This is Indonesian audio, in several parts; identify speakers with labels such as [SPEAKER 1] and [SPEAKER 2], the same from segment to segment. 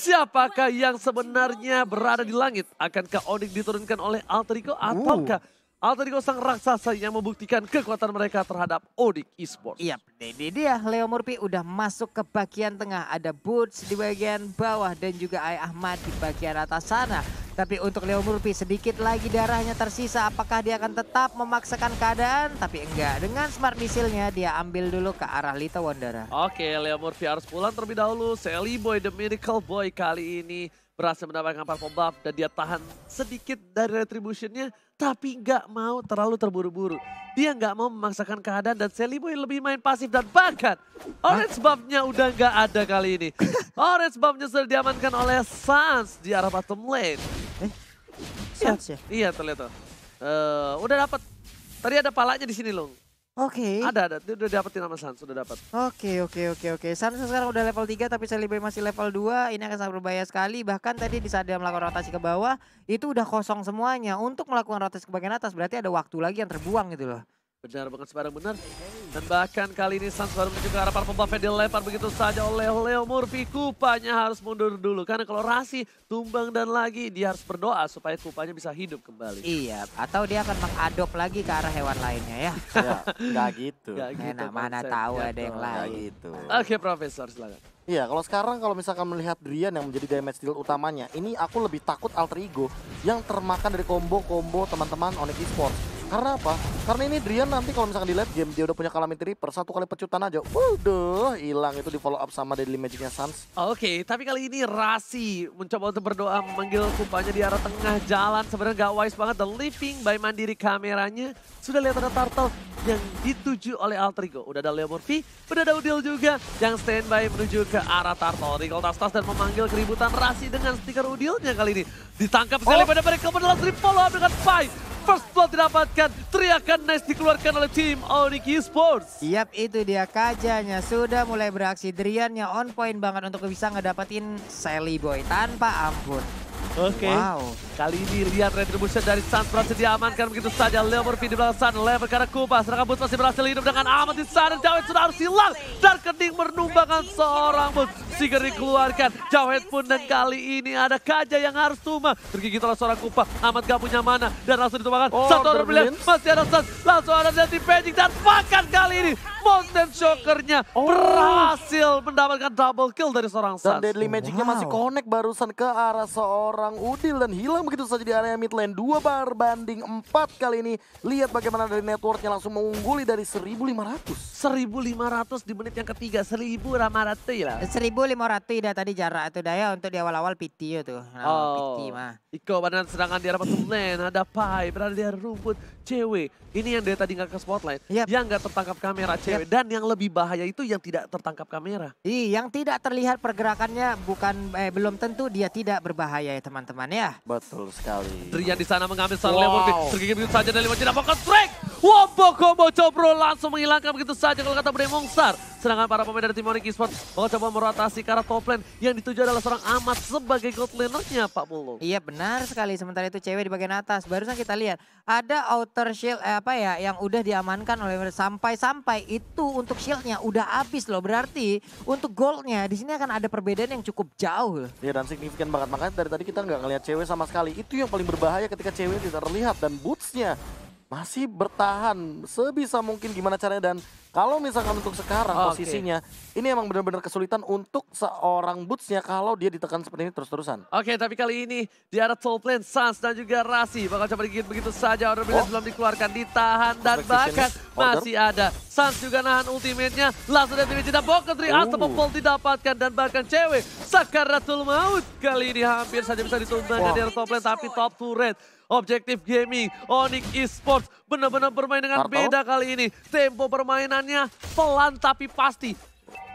[SPEAKER 1] Siapakah yang sebenarnya berada di langit? Akankah Onyx diturunkan oleh Alter Ego ataukah Alter Ego sang raksasa yang membuktikan kekuatan mereka terhadap Onyx Esports?
[SPEAKER 2] Iya, ini dia Leo Murphy udah masuk ke bagian tengah. Ada Boots di bagian bawah dan juga Ai Ahmad di bagian atas sana. Tapi untuk Leo Murphy sedikit lagi darahnya tersisa. Apakah dia akan tetap memaksakan keadaan? Tapi enggak. Dengan smart missile-nya dia ambil dulu ke arah Lita Wondara.
[SPEAKER 1] Oke, Leo Murphy harus pulang terlebih dahulu. Sally Boy, The Miracle Boy kali ini berhasil mendapatkan purple buff dan dia tahan sedikit dari retributionnya, tapi nggak mau terlalu terburu-buru. Dia nggak mau memaksakan keadaan dan Sally Boy lebih main pasif dan bahkan orange buff-nya udah nggak ada kali ini. Orange buff-nya sudah diamankan oleh Sans di arah bottom lane.
[SPEAKER 2] Sans ya?
[SPEAKER 1] Iya terlihat tuh. Udah dapat. Tadi ada palanya di sini loh.
[SPEAKER 2] Oke.
[SPEAKER 1] Ada. Dia udah dapetin sama Sans, sudah dapat.
[SPEAKER 2] Oke. Sans sekarang udah level 3 tapi Sally Boy masih level 2. Ini akan sangat berbahaya sekali. Bahkan tadi di saat dia melakukan rotasi ke bawah, itu udah kosong semuanya. Untuk melakukan rotasi ke bagian atas berarti ada waktu lagi yang terbuang gitu loh.
[SPEAKER 1] Benar banget, sebarang benar. Dan bahkan kali ini Sans baru menuju ke arah purple buff yang dilempar begitu saja oleh Leo Murphy. Kupanya harus mundur dulu. Karena kalau Rasi tumbang dan lagi dia harus berdoa supaya kupanya bisa hidup kembali.
[SPEAKER 2] Iya, atau dia akan mengadop lagi ke arah hewan lainnya ya.
[SPEAKER 3] Ya, nggak gitu.
[SPEAKER 1] Gak gitu
[SPEAKER 2] Mana
[SPEAKER 1] konsepnya
[SPEAKER 2] tahu ada yang
[SPEAKER 1] dong.
[SPEAKER 3] Nggak
[SPEAKER 2] lain.
[SPEAKER 3] gitu.
[SPEAKER 1] Oke Profesor, silakan.
[SPEAKER 3] Iya, kalau sekarang kalau misalkan melihat Drian yang menjadi damage deal utamanya, ini aku lebih takut Alter Ego yang termakan dari combo-combo teman-teman Onyx Esports. Karena apa? Karena ini Drian nanti kalau misalkan di late game dia udah punya Calamity Reaper, satu kali pecutan aja, waduh, hilang itu di follow up sama Deadly Magic-nya Sans.
[SPEAKER 1] Oke, tapi kali ini Rasi mencoba untuk berdoa memanggil kupanya di arah tengah jalan. Sebenarnya gak wise banget. The Living by Mandiri kameranya. Sudah lihat ada turtle yang dituju oleh Alter Ego. Udah ada Leo Murphy, udah ada Udil juga yang standby menuju ke arah turtle. Recall tas-tas dan memanggil keributan Rasi dengan stiker Udilnya kali ini. Ditangkap sekali pada mereka dalam trip follow up dengan fight. First blood didapatkan, teriakan nice dikeluarkan oleh tim Onyx Esports.
[SPEAKER 2] Yap, itu dia Kajanya sudah mulai beraksi. Driannya on point banget untuk bisa ngedapetin Sally Boy tanpa ampun.
[SPEAKER 1] Oke,
[SPEAKER 2] Wow.
[SPEAKER 1] kali ini lihat retribution dari Sans berhasil diamankan begitu saja. Leo Murphy di belakang sana, level ke arah Kupa. Sedangkan Boots masih berhasil hidup dengan aman di sana. Jawet sudah harus hilang dan kening menumbangkan seorang Boots. Seeker dikeluarkan, Jawet pun dan kali ini ada Kaja yang harus tumbang. Tergigit oleh seorang Kupa, amat gak punya mana dan langsung ditumbangkan. Satu orang bilang masih ada Sans, langsung ada Nanti Magic dan bahkan kali ini Mountain Shocker-nya berhasil mendapatkan double kill dari seorang Sans.
[SPEAKER 3] Dan Deadly Magic-nya masih connect barusan ke arah seorang Udil dan hilang begitu saja di area mid lane. 2 banding 4 kali ini. Lihat bagaimana dari networknya langsung mengungguli dari 1.500.
[SPEAKER 1] 1.500 di menit yang ketiga, 1.500 lah.
[SPEAKER 2] 1.500 dah tadi jarak itu daya untuk di awal-awal PT tuh. PT mah.
[SPEAKER 1] Iko badan serangan di arah bottom lane, ada Pai berada di arah rumput. Cewek, ini yang dari tadi nggak ke spotlight, yang nggak tertangkap kamera cewek. Dan yang lebih bahaya itu yang tidak tertangkap kamera.
[SPEAKER 2] Yang tidak terlihat pergerakannya belum tentu dia tidak berbahaya ya teman-teman ya.
[SPEAKER 3] Betul sekali.
[SPEAKER 1] Drian di sana mengambil seorang Leo Murphy, tergigit begitu saja dari tidak mau track. Wombo combo Cobro langsung menghilangkan begitu saja kalau kata Bre Mongsar. Sedangkan para pemain dari tim Onyx Esports bakal coba merotasi ke arah top lane yang dituju adalah seorang Ahmad sebagai gold laner-nya Pak Pulung.
[SPEAKER 2] Iya benar sekali, sementara itu cewek di bagian atas. Barusan kita lihat ada outer shield yang udah diamankan oleh sampai itu untuk shieldnya udah habis loh. Berarti untuk goldnya di sini akan ada perbedaan yang cukup jauh.
[SPEAKER 3] Iya dan signifikan banget, makanya dari tadi kita nggak ngelihat cewek sama sekali. Itu yang paling berbahaya ketika cewek tidak terlihat dan bootsnya masih bertahan sebisa mungkin gimana caranya. Dan kalau misalkan untuk sekarang posisinya ini emang benar-benar kesulitan untuk seorang Boots-nya kalau dia ditekan seperti ini terus-terusan.
[SPEAKER 1] Oke, tapi kali ini di arah top lane Sans dan juga Rasi bakal coba digigit begitu saja. Order belum dikeluarkan, ditahan dan bahkan masih ada. Sans juga nahan ultimate-nya, langsung dari tim Cinta Boketri, Unstoppable didapatkan dan bahkan cewek Sakaratul Maut kali ini hampir saja bisa ditumbangkan di arah top lane, tapi top turret. Objektif Gaming, Onyx Esports benar-benar bermain dengan beda kali ini. Tempo permainannya pelan tapi pasti.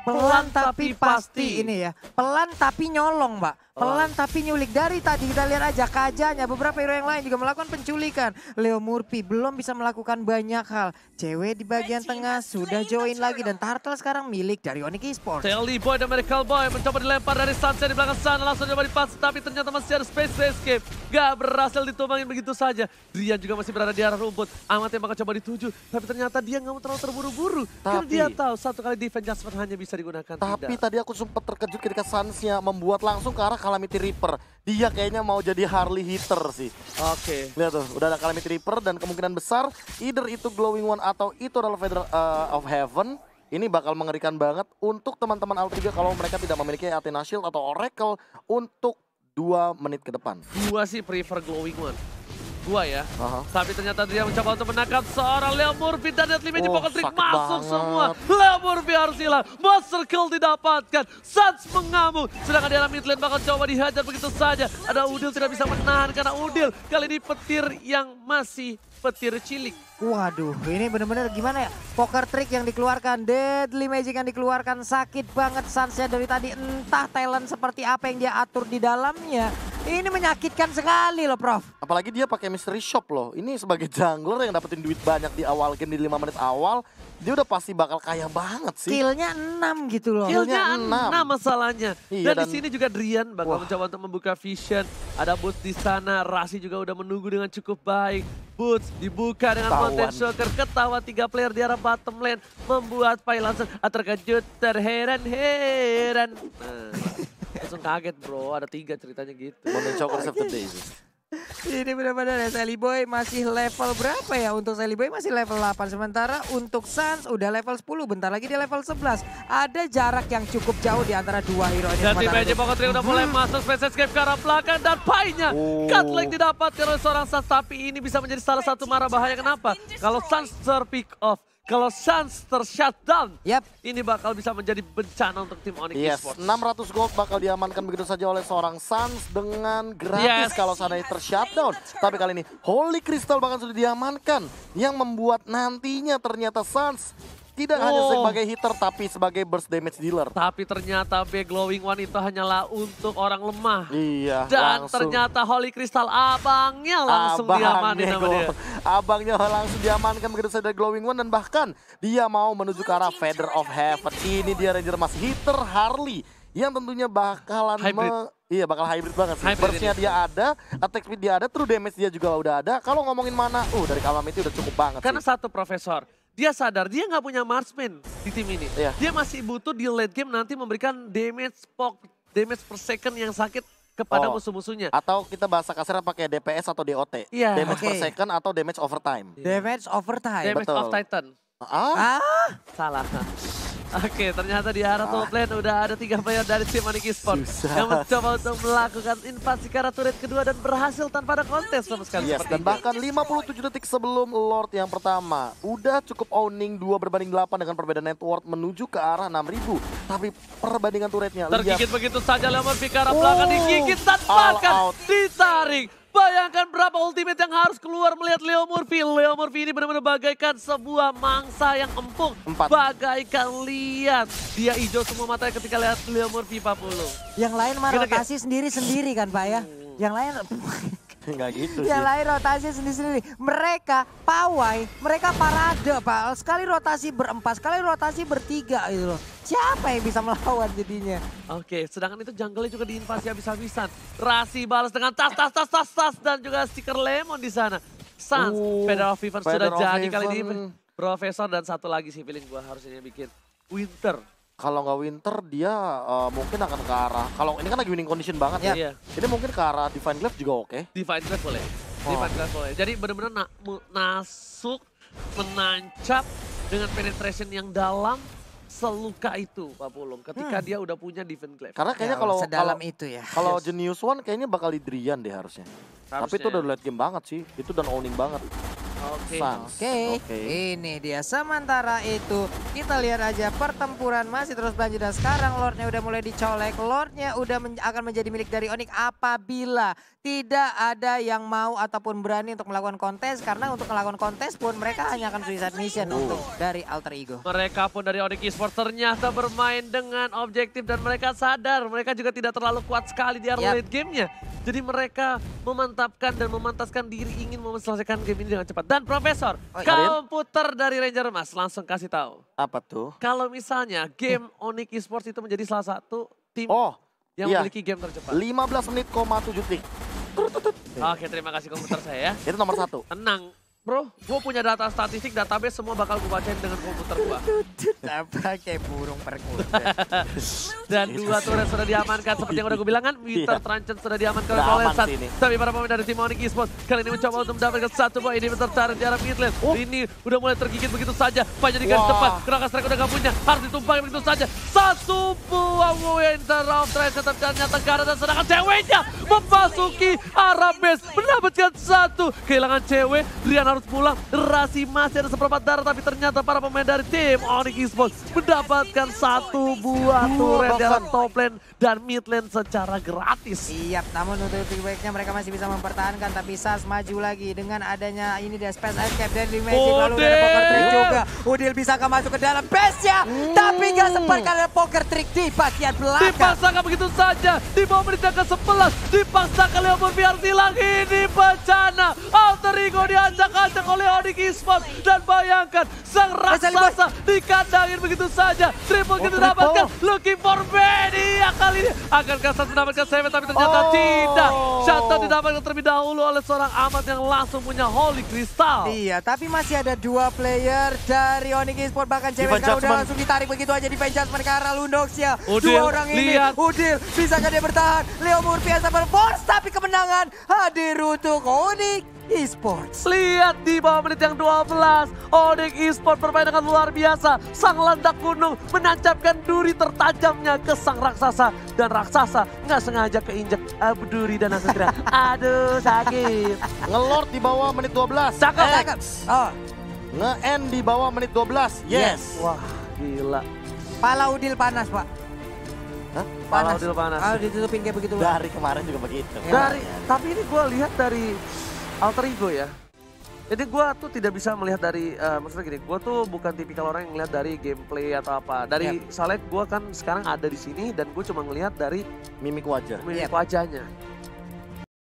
[SPEAKER 2] Pelan tapi pasti ini ya. Pelan tapi nyolong, Mbak. Pelan tapi nyulik. Dari tadi kita lihat aja Kajanya, beberapa hero yang lain juga melakukan penculikan. Leo Murphy belum bisa melakukan banyak hal. Cewek di bagian tengah sudah join lagi dan Turtle sekarang milik dari Onyx Esports.
[SPEAKER 1] Sally Boy dan Miracle Boy mencoba dilempar dari Sunset di belakang sana, langsung coba dipas, tapi ternyata masih ada space escape. Gak berhasil ditumbangin begitu saja. Drian juga masih berada di arah rumput. Amat yang bakal coba dituju, tapi ternyata dia nggak mau terlalu terburu-buru. Karena dia tahu satu kali defense Jasper hanya bisa digunakan.
[SPEAKER 3] Tapi tadi aku sempat terkejut ketika Sans-nya membuat langsung ke arah Calamity Reaper. Dia kayaknya mau jadi Harley hitter sih.
[SPEAKER 1] Oke.
[SPEAKER 3] Lihat tuh, udah ada Calamity Reaper dan kemungkinan besar either itu Glowing One atau itu adalah Feather of Heaven. Ini bakal mengerikan banget untuk teman-teman Alt3 kalau mereka tidak memiliki Athena Shield atau Oracle untuk 2 menit ke depan.
[SPEAKER 1] Gua sih prefer Glowing One. Gua ya.
[SPEAKER 3] Aha.
[SPEAKER 1] Tapi ternyata dia mencoba untuk menangkap seorang Leo Murphy dan Deadly Magic
[SPEAKER 3] Oh,
[SPEAKER 1] Pocket Trick
[SPEAKER 3] sakit
[SPEAKER 1] masuk
[SPEAKER 3] banget.
[SPEAKER 1] semua. Leo Murphy harus hilang. Monster Kill didapatkan. Suns mengamuk. Sedangkan di dalam mid lane bakal coba dihajar begitu saja. Ada Udil tidak bisa menahan karena Udil kali ini petir yang masih petir cilik.
[SPEAKER 2] Waduh, ini bener-bener gimana ya? Poker trick yang dikeluarkan, Deadly Magic yang dikeluarkan, sakit banget Sunsnya dari tadi. Entah talent seperti apa yang dia atur di dalamnya. Ini menyakitkan sekali loh, Prof.
[SPEAKER 3] Apalagi dia pakai mystery shop loh. Ini sebagai jungler yang dapetin duit banyak di awal game di 5 menit awal, dia udah pasti bakal kaya banget sih.
[SPEAKER 2] Killnya 6 gitu loh.
[SPEAKER 3] Killnya
[SPEAKER 1] Killnya 6 masalahnya.
[SPEAKER 3] Iya,
[SPEAKER 1] dan di
[SPEAKER 3] dan-
[SPEAKER 1] sini juga Drian bakal
[SPEAKER 3] Wah.
[SPEAKER 1] mencoba untuk membuka vision. Ada Boots di sana, Rasi juga udah menunggu dengan cukup baik. Boots dibuka dengan
[SPEAKER 3] Ketahuan.
[SPEAKER 1] Mountain Shocker, ketawa 3 player di arah bottom lane. Membuat Pai langsung terkejut, terheran-heran. Nah, langsung kaget bro, ada 3 ceritanya gitu.
[SPEAKER 3] Mountain Choker Save the Day sih.
[SPEAKER 2] Ini benar-benar ya, Sally Boy masih level berapa ya? Untuk Sally Boy masih level 8. Sementara untuk Suns udah level 10. Bentar lagi dia level 11. Ada jarak yang cukup jauh di antara dua hero ini.
[SPEAKER 1] Dan tim
[SPEAKER 2] sementara
[SPEAKER 1] Magic
[SPEAKER 2] itu.
[SPEAKER 1] Pocket Trick udah mulai masuk Space Escape ke arah belakang dan Pai-nya
[SPEAKER 3] Oh.
[SPEAKER 1] Cutlass didapatkan oleh seorang Suns, tapi ini bisa menjadi salah satu mara bahaya. Kenapa? Kalau Suns ter-pick off, kalau Suns ter-shutdown,
[SPEAKER 2] Yap.
[SPEAKER 1] ini bakal bisa menjadi bencana untuk tim Onyx
[SPEAKER 3] Yes,
[SPEAKER 1] Esports.
[SPEAKER 3] 600 gold bakal diamankan begitu saja oleh seorang Suns dengan gratis
[SPEAKER 1] Yes.
[SPEAKER 3] kalau seandainya ter-shutdown. Tapi kali ini Holy Crystal bahkan sudah diamankan yang membuat nantinya ternyata Suns tidak hanya
[SPEAKER 1] Oh.
[SPEAKER 3] sebagai hitter tapi sebagai burst damage dealer.
[SPEAKER 1] Tapi ternyata Glowing One itu hanyalah untuk orang lemah.
[SPEAKER 3] Iya,
[SPEAKER 1] Dan
[SPEAKER 3] langsung.
[SPEAKER 1] ternyata Holy Crystal abangnya langsung diamanin sama dia.
[SPEAKER 3] Abangnya langsung diamankan begitu saja dari Glowing One dan bahkan dia mau menuju ke arah Feather of Heaven. Ini dia Ranger Mas hitter Harley yang tentunya bakalan
[SPEAKER 1] Hybrid.
[SPEAKER 3] Iya bakal hybrid banget sih.
[SPEAKER 1] Hybrid
[SPEAKER 3] Burst-nya
[SPEAKER 1] ini.
[SPEAKER 3] dia ada, attack speed dia ada, true damage dia juga udah ada. Kalau ngomongin mana, dari Calamity udah cukup banget
[SPEAKER 1] Karena
[SPEAKER 3] sih.
[SPEAKER 1] satu profesor, dia sadar dia nggak punya marksman di tim ini.
[SPEAKER 3] Iya.
[SPEAKER 1] Dia masih butuh di late game nanti memberikan damage per second yang sakit kepada
[SPEAKER 3] Oh.
[SPEAKER 1] musuh-musuhnya.
[SPEAKER 3] Atau kita bahasa kasarnya pakai DPS atau DOT.
[SPEAKER 1] Iya.
[SPEAKER 3] Damage per
[SPEAKER 2] Oke.
[SPEAKER 3] second atau damage overtime.
[SPEAKER 2] Damage overtime.
[SPEAKER 1] Damage
[SPEAKER 3] betul.
[SPEAKER 1] of Titan.
[SPEAKER 3] Ah,
[SPEAKER 1] Salah. Oke, ternyata di arah top lane udah ada 3 player dari tim Onyx Esports
[SPEAKER 3] Susah.
[SPEAKER 1] yang mencoba untuk melakukan invasi ke arah turret kedua dan berhasil tanpa ada kontes sama sekali.
[SPEAKER 3] yes,
[SPEAKER 1] seperti
[SPEAKER 3] dan
[SPEAKER 1] ini.
[SPEAKER 3] bahkan 57 detik sebelum Lord yang pertama. Udah cukup owning 2/8 dengan perbedaan net worth menuju ke arah 6.000. Tapi perbandingan turretnya,
[SPEAKER 1] Tergigit begitu saja Lemon ke arah
[SPEAKER 3] Oh,
[SPEAKER 1] belakang, digigit dan
[SPEAKER 3] all
[SPEAKER 1] bahkan
[SPEAKER 3] out.
[SPEAKER 1] ditarik. Bayangkan berapa ultimate yang harus keluar melihat Leo Murphy. Leo Murphy ini benar-benar bagaikan sebuah mangsa yang empuk.
[SPEAKER 3] 4.
[SPEAKER 1] Bagaikan lihat. Dia hijau semua matanya ketika lihat Leo Murphy 40.
[SPEAKER 2] Yang lain mah
[SPEAKER 1] Gila,
[SPEAKER 2] rotasi sendiri-sendiri kan Pak ya. Yang lain
[SPEAKER 3] Nggak gitu sih.
[SPEAKER 2] yang lain rotasi sendiri-sendiri. Mereka pawai, mereka parade Pak. Sekali rotasi berempat, sekali rotasi bertiga gitu loh. Siapa yang bisa melawan jadinya?
[SPEAKER 1] Oke, sedangkan itu jungle juga diinvasi habis-habisan. Rasi balas dengan tas dan juga stiker lemon di sana. Suns, Feather of Heaven sudah
[SPEAKER 3] Feather of
[SPEAKER 1] jadi kali ini.
[SPEAKER 3] Heaven.
[SPEAKER 1] Profesor dan satu lagi sih feeling gue harusnya bikin Winter.
[SPEAKER 3] Kalau nggak Winter dia mungkin akan ke arah, kalau ini kan lagi winning condition banget ya.
[SPEAKER 1] Iya.
[SPEAKER 3] Ini mungkin ke arah Divine Glaive juga oke.
[SPEAKER 1] Divine Glaive boleh.
[SPEAKER 3] Oh.
[SPEAKER 1] Divine Glaive boleh. Jadi benar-benar masuk, menancap dengan penetration yang dalam seluka itu Pak Pulung. Ketika dia udah punya Divine Glaive.
[SPEAKER 3] Karena kayaknya
[SPEAKER 2] Ya,
[SPEAKER 3] kalau
[SPEAKER 2] sedalam
[SPEAKER 3] kalau-
[SPEAKER 2] itu ya.
[SPEAKER 3] kalau
[SPEAKER 1] Yes.
[SPEAKER 3] Genius One kayaknya bakal di Drian deh harusnya. Tapi itu
[SPEAKER 1] Harusnya.
[SPEAKER 3] udah late game banget sih. Itu dan owning banget.
[SPEAKER 1] Oke.
[SPEAKER 3] Suns.
[SPEAKER 2] Oke, ini dia. Sementara itu kita lihat aja pertempuran masih terus berlanjut dan sekarang Lordnya udah mulai dicolek. Lordnya udah akan menjadi milik dari Onyx apabila tidak ada yang mau ataupun berani untuk melakukan kontes. Karena untuk melakukan kontes pun mereka hanya akan suicide mission untuk dari Alter Ego.
[SPEAKER 1] Mereka pun dari Onyx Esports ternyata bermain dengan objektif dan mereka sadar mereka juga tidak terlalu kuat sekali di area
[SPEAKER 2] Yap.
[SPEAKER 1] late gamenya. Jadi mereka memantapkan dan memantaskan diri ingin menyelesaikan game ini dengan cepat. Dan Profesor, komputer dari Ranger Mas langsung kasih tahu.
[SPEAKER 3] Apa tuh?
[SPEAKER 1] Kalau misalnya game Onyx Esports itu menjadi salah satu tim
[SPEAKER 3] Oh,
[SPEAKER 1] yang
[SPEAKER 3] iya.
[SPEAKER 1] memiliki game tercepat.
[SPEAKER 3] 15 menit, 7 detik.
[SPEAKER 1] Oke, terima kasih komputer saya ya.
[SPEAKER 3] Itu nomor 1.
[SPEAKER 1] Tenang, Bro, gue punya data statistik, database semua bakal gue bacain dengan komputer gue.
[SPEAKER 2] Apa kayak burung perkutut.
[SPEAKER 1] Dan 2 turret sudah diamankan, seperti yang udah gue bilang kan, Winter Truncheon sudah diamankan oleh
[SPEAKER 3] Udah aman
[SPEAKER 1] Valesan.
[SPEAKER 3] sih ini.
[SPEAKER 1] Tapi para pemain dari tim Onyx Esports kali ini mencoba untuk mendapatkan 1 poin inhibitor turret di arah mid lane. Ini udah mulai tergigit begitu saja, banyak di garis
[SPEAKER 3] Wah.
[SPEAKER 1] depan, Kraken Strike udah gak punya, harus ditumpahkan begitu saja. 1 buah Winter of Truncheon, tapi ternyata Gara dan sedangkan ceweknya memasuki arah base, mendapatkan 1. Kehilangan cewek, Rian harus pulang. Rasi masih ada seperempat darah, tapi ternyata para pemain dari tim Onyx Esports mendapatkan 1 buah turret di arah top lane dan mid lane secara gratis.
[SPEAKER 2] Siap, namun untuk feedbacknya mereka masih bisa mempertahankan, tapi Sas maju lagi dengan adanya ini dia Space Escape dan Magic, lalu ada Poker Trick juga. Udil bisakah masuk ke dalam base-nya, tapi gak sempat karena Poker Trick di bagian belakang.
[SPEAKER 1] Dipaksakan begitu saja, di bawah menit ke-11, dipaksakan Leo Murphy hilang, ini bencana. Alter Ego diacak-acak oleh Onyx Esports, dan bayangkan sang raksasa dikandangin begitu saja. Triple kita dapatkan, looking for Benny. Kali ini akankah Sas mendapatkan save, tapi ternyata tidak. Shutdown didapatkan terlebih dahulu oleh seorang Ahmad yang langsung punya Holy Crystal.
[SPEAKER 2] Iya, tapi masih ada 2 player dari Onyx Esports, bahkan cewek
[SPEAKER 3] Defense
[SPEAKER 2] sekarang udah
[SPEAKER 3] Judgment.
[SPEAKER 2] langsung ditarik begitu aja di Judgment ke arah Lundoxia.
[SPEAKER 1] Udil,
[SPEAKER 2] 2 orang ini,
[SPEAKER 1] lihat.
[SPEAKER 2] Udil, bisakah dia bertahan? Leo Murphy yang sampai force, tapi kemenangan hadir untuk Onyx Esports.
[SPEAKER 1] Lihat di bawah menit yang 12, Onyx Esports bermain dengan luar biasa. Sang landak gunung menancapkan duri tertajamnya ke sang raksasa. Dan raksasa nggak sengaja keinjek duri dan langsung teriak, aduh sakit.
[SPEAKER 3] Ngelord di bawah menit 12.
[SPEAKER 1] Cakep.
[SPEAKER 3] X.
[SPEAKER 2] Oh,
[SPEAKER 3] Nge-end di bawah menit 12. Yes.
[SPEAKER 1] Wah, gila.
[SPEAKER 2] pala Udil panas, Pak.
[SPEAKER 3] Hah?
[SPEAKER 1] Pala Udil panas.
[SPEAKER 2] Ah, ditutupin kayak begitu. Pak.
[SPEAKER 3] Dari kemarin juga begitu.
[SPEAKER 1] Tapi ini gue lihat dari Alter Ego ya. Jadi gue tuh tidak bisa melihat dari, maksudnya gini, gue tuh bukan tipikal orang yang ngelihat dari gameplay atau apa. Dari soalnya gue kan sekarang ada di sini dan gue cuma ngelihat dari
[SPEAKER 3] Mimik wajah.
[SPEAKER 1] mimik wajahnya.